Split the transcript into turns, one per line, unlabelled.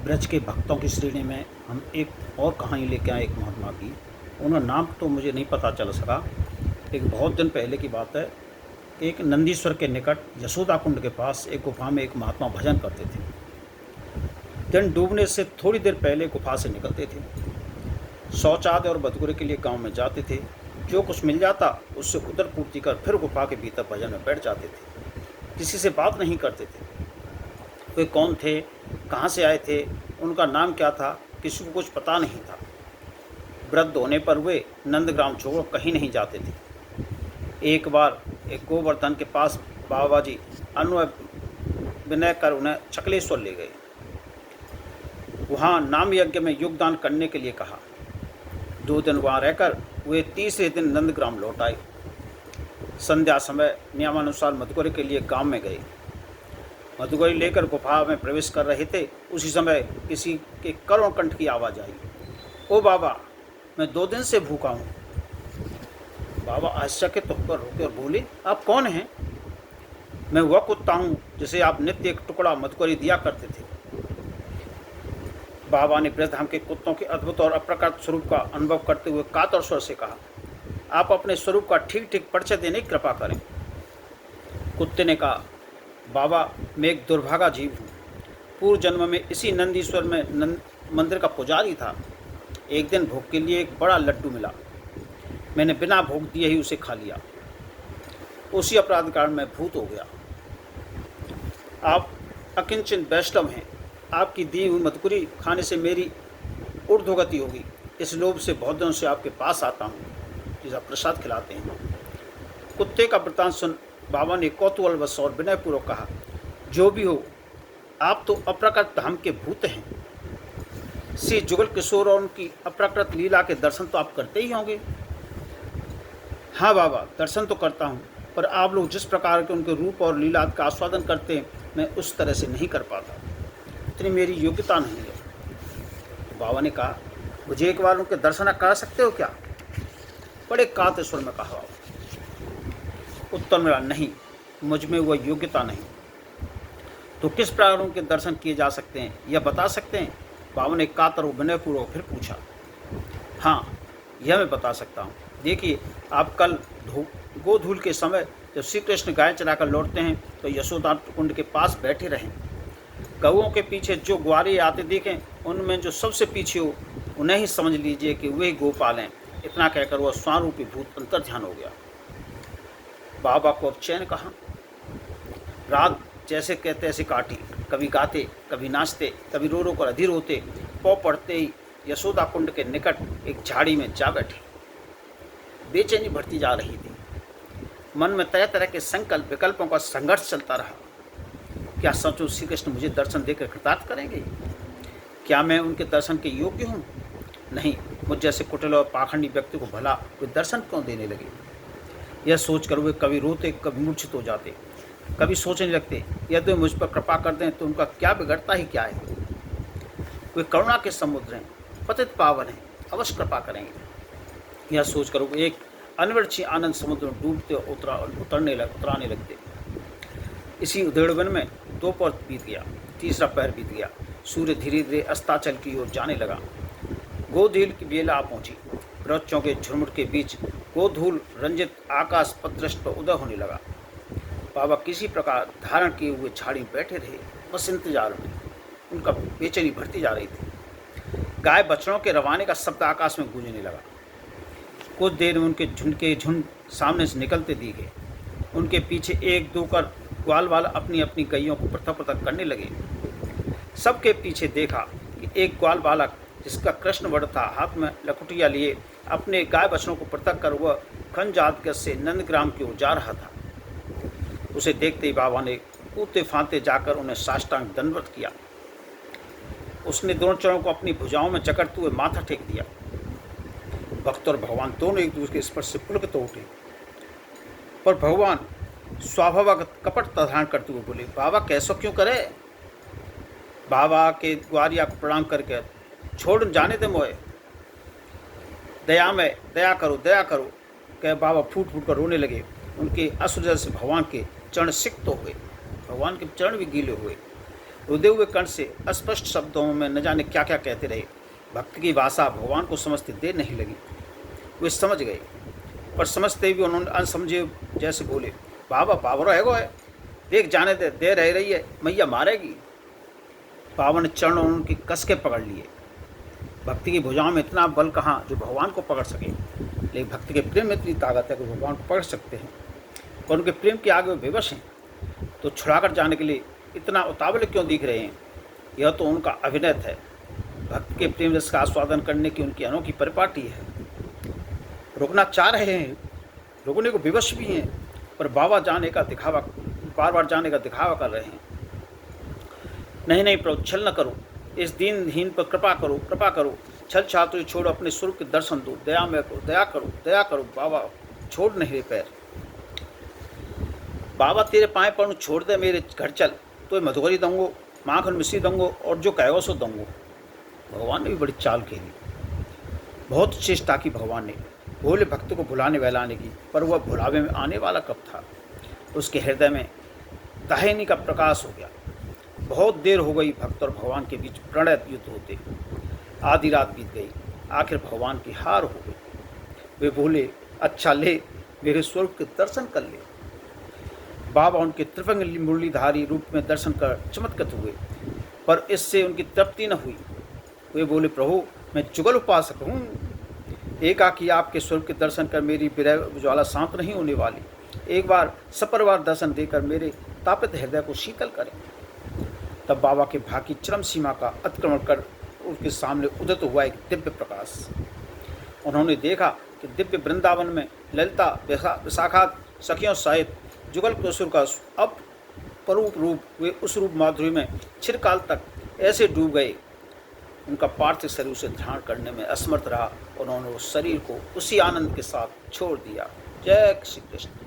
ब्रज के भक्तों की श्रेणी में हम एक और कहानी लेके आए, एक महात्मा की। उनका नाम तो मुझे नहीं पता चल सका। एक बहुत दिन पहले की बात है। एक नंदीश्वर के निकट यशोदा कुंड के पास एक गुफा में एक महात्मा भजन करते थे। दिन डूबने से थोड़ी देर पहले गुफा से निकलते थे, शौचालय और बदगुरे के लिए गांव में जाते थे। जो कुछ मिल जाता उससे उदर पूर्ति कर फिर गुफा के भीतर भजन में बैठ जाते थे। किसी से बात नहीं करते थे। वे कौन थे, कहाँ से आए थे, उनका नाम क्या था, किसी को कुछ पता नहीं था। वृद्ध होने पर वे नंदग्राम छोड़ कहीं नहीं जाते थे। एक बार एक गोवर्धन के पास बाबा जी अन्वय विनय कर उन्हें चकलेश्वर ले गए। वहाँ नाम यज्ञ में योगदान करने के लिए कहा। 2 दिन वहाँ रहकर वे तीसरे दिन नंदग्राम लौट आए। संध्या समय नियमानुसार मधुकरी के लिए गांव में गए। मधुकरी लेकर गुफा में प्रवेश कर रहे थे, उसी समय किसी के करुण कंठ की आवाज़ आई। ओ बाबा, मैं 2 दिन से भूखा हूँ। बाबा आश्चर्यचकित होकर रुके और बोले, आप कौन हैं? मैं वह कुत्ता हूँ जिसे आप नित्य एक टुकड़ा मधुकरी दिया करते थे। बाबा ने ब्रजधाम के कुत्तों के अद्भुत और अप्रकट स्वरूप का अनुभव करते हुए कातर स्वर से कहा, आप अपने स्वरूप का ठीक ठीक परिचय देने की कृपा करें। कुत्ते ने कहा, बाबा, मैं एक दुर्भागा जीव हूँ। पूर्व जन्म में इसी नंदीश्वर में मंदिर का पुजारी था। एक दिन भोग के लिए एक बड़ा लड्डू मिला, मैंने बिना भोग दिए ही उसे खा लिया। उसी अपराध कारण मैं भूत हो गया। आप अकिंचित वैष्णव हैं, आपकी दी हुई मधुकरी खाने से मेरी ऊर्ध्वगति होगी। इस लोभ से बहुत दिनों से आपके पास आता हूँ, जिसका प्रसाद खिलाते हैं। कुत्ते का वृत्तांत सुन बाबा ने कौतूहलवश और विनयपूर्वक कहा, जो भी हो, आप तो अप्रकट धाम के भूत हैं। श्री जुगल किशोर और उनकी अप्रकट लीला के दर्शन तो आप करते ही होंगे। हाँ बाबा, दर्शन तो करता हूँ, पर आप लोग जिस प्रकार के उनके रूप और लीला का आस्वादन करते हैं, मैं उस तरह से नहीं कर पाता। इतनी मेरी योग्यता नहीं है। तो बाबा ने कहा, मुझे एक बार उनके दर्शन करा सकते हो क्या? बड़े कांत स्वर में कहा। उत्तर मिला, नहीं, मुझ में वह योग्यता नहीं। तो किस प्रकार उनके दर्शन किए जा सकते हैं, यह बता सकते हैं? बाबा ने कातर और विनयपूर्वक फिर पूछा। हाँ, यह मैं बता सकता हूँ। देखिए, आप कल गोधूल के समय जब श्री कृष्ण गाय चराकर लौटते हैं तो यशोदा कुंड के पास बैठे रहें। गऊओं के पीछे जो ग्वारे आते देखें, उनमें जो सबसे पीछे हो उन्हें ही समझ लीजिए कि वे गोपाल हैं। इतना कहकर वह स्वारूपी भूत अंतर्ध्यान हो गया। बाबा को अब चैन कहाँ। रात जैसे कहते ऐसे काटी, कभी गाते, कभी नाचते, कभी रो रो कर अधीर होते। पौ पड़ते ही यशोदा कुंड के निकट एक झाड़ी में जा बैठे। बेचैनी बढ़ती जा रही थी। मन में तरह तरह के संकल्प विकल्पों का संघर्ष चलता रहा। क्या सचो श्री कृष्ण मुझे दर्शन देकर कृतार्थ करेंगे? क्या मैं उनके दर्शन के योग्य हूँ? नहीं, मुझ जैसे कुटिल और पाखंडी व्यक्ति को भला वे दर्शन क्यों देने लगे? यह सोचकर वे कभी रोते, कभी मूर्छित हो जाते, कभी सोचने लगते, यदि मुझ पर कृपा कर दें तो उनका क्या बिगड़ता ही क्या है। वे करुणा के समुद्र हैं, पतित पावन हैं, अवश्य कृपा करेंगे। यह सोचकर वे एक अनिर्वचनीय आनंद समुद्र में डूबते उतराने लगते। इसी उधेड़वन में 2 पहर बीत गया, तीसरा पहर बीत गया। सूर्य धीरे धीरे अस्ताचल की ओर जाने लगा। गोधूल की बेला आ पहुंची। वृक्षों के झुरमुट के बीच गोधूल रंजित आकाश पदृष्ट पर उदय होने लगा। बाबा किसी प्रकार धारण किए हुए झाड़ी में बैठे रहे, बस इंतजार में। उनका बेचैनी बढ़ती जा रही थी। गाय बछड़ों के रवाने का शब्द आकाश में गूंजने लगा। कुछ देर में उनके झुंड के झुंड सामने से निकलते दिखे। उनके पीछे 1-2 कर ग्वाल वाला अपनी अपनी गैयों को पृथक पृथक करने लगे। सबके पीछे देखा कि एक ग्वाल बालक जिसका कृष्ण वर्ण था, हाथ में लकुटिया लिए अपने गाय बछड़ों को पृथक कर वह खंजात गज से नंदग्राम की ओर जा रहा था। उसे देखते ही बाबा ने कूदते फांते जाकर उन्हें साष्टांग दंडवत किया। उसने दोनों चरणों को अपनी भुजाओं में जकड़ते हुए माथा टेक दिया। भक्त और भगवान दोनों एक दूसरे के स्पर्श से पुलकित उठे, पर भगवान स्वाभाविक कपटता धारण करते हुए बोले, बाबा कैसो क्यों करे? बाबा के ग्वारिया को प्रणाम करके, छोड़ जाने दे मोए, दया में दया करो, दया करो, कह बाबा फूट फूट कर रोने लगे। उनके अश्रु से भगवान के चरण सिक्त हो गए। भगवान के चरण भी गीले हुए। रुदे हुए कंठ से अस्पष्ट शब्दों में न जाने क्या क्या कहते रहे। भक्त की भाषा भगवान को समझते देर नहीं लगी। वे समझ गए, पर समझते भी उन्होंने अनसमझे जैसे बोले, बाबा पावरो है गो है, देख जाने दे, देर रह रही है, मैया मारेगी। बाबा ने चरण उनकी कस के पकड़ लिए। भक्ति की भुजाओं में इतना बल कहाँ जो भगवान को पकड़ सके, लेकिन भक्ति के प्रेम में इतनी ताकत है कि भगवान को पकड़ सकते हैं। और उनके प्रेम के आगे वे बेबस हैं, तो छुड़ाकर जाने के लिए इतना उतावले क्यों दिख रहे हैं? यह तो उनका अभिनय है। भक्त के प्रेम रस का आस्वादन करने की उनकी अनोखी परिपाटी है। रुकना चाह रहे हैं, रुकने को विवश भी हैं, पर बाबा जाने का दिखावा, बार बार जाने का दिखावा कर रहे हैं। नहीं नहीं प्रभु, छल न करो, इस दीनहीन पर कृपा करो, कृपा करो, छल छात्र छोड़ो, अपने स्वरूप के दर्शन दो, दया में करो, दया करो, दया करो। बाबा छोड़ नहीं रहे पैर। बाबा तेरे पाए पर छोड़ दे, मेरे घर चल, तो मधुकरी दूंगो, माखन मिश्री दूंगो, और जो कहेगा सो दूंगो। भगवान ने भी बड़ी चाल खेली, बहुत चेष्टा की भगवान ने भोले भक्त को भुलाने वहलाने की, पर वह भुलावे में आने वाला कब था? उसके हृदय में तहेनी का प्रकाश हो गया। बहुत देर हो गई भक्त और भगवान के बीच प्रणय युद्ध होते। आधी रात बीत गई, आखिर भगवान की हार हो गई। वे बोले, अच्छा ले, मेरे स्वरूप के दर्शन कर ले। बाबा उनके त्रिभंग मुरलीधारी रूप में दर्शन कर चमत्कृत हुए, पर इससे उनकी तृप्ति न हुई। वे बोले, प्रभु मैं जुगल उपासक हूँ, एकाकी आपके स्वरूप के दर्शन कर मेरी विरह ज्वाला शांत नहीं होने वाली। एक बार सपरिवार दर्शन देकर मेरे तापित हृदय को शीतल करें। तब बाबा के भाग की चरम सीमा का अतिक्रमण कर उनके सामने उदित हुआ एक दिव्य प्रकाश। उन्होंने देखा कि दिव्य वृंदावन में ललिता विशाखा सखियों सहित जुगल किशोर का अब परूप रूप, वे उस रूप माधुरी में चिरकाल तक ऐसे डूब गए, उनका पार्थिव शरीर से ध्यान करने में असमर्थ रहा। उन्होंने उस शरीर को उसी आनंद के साथ छोड़ दिया। जय श्री कृष्ण।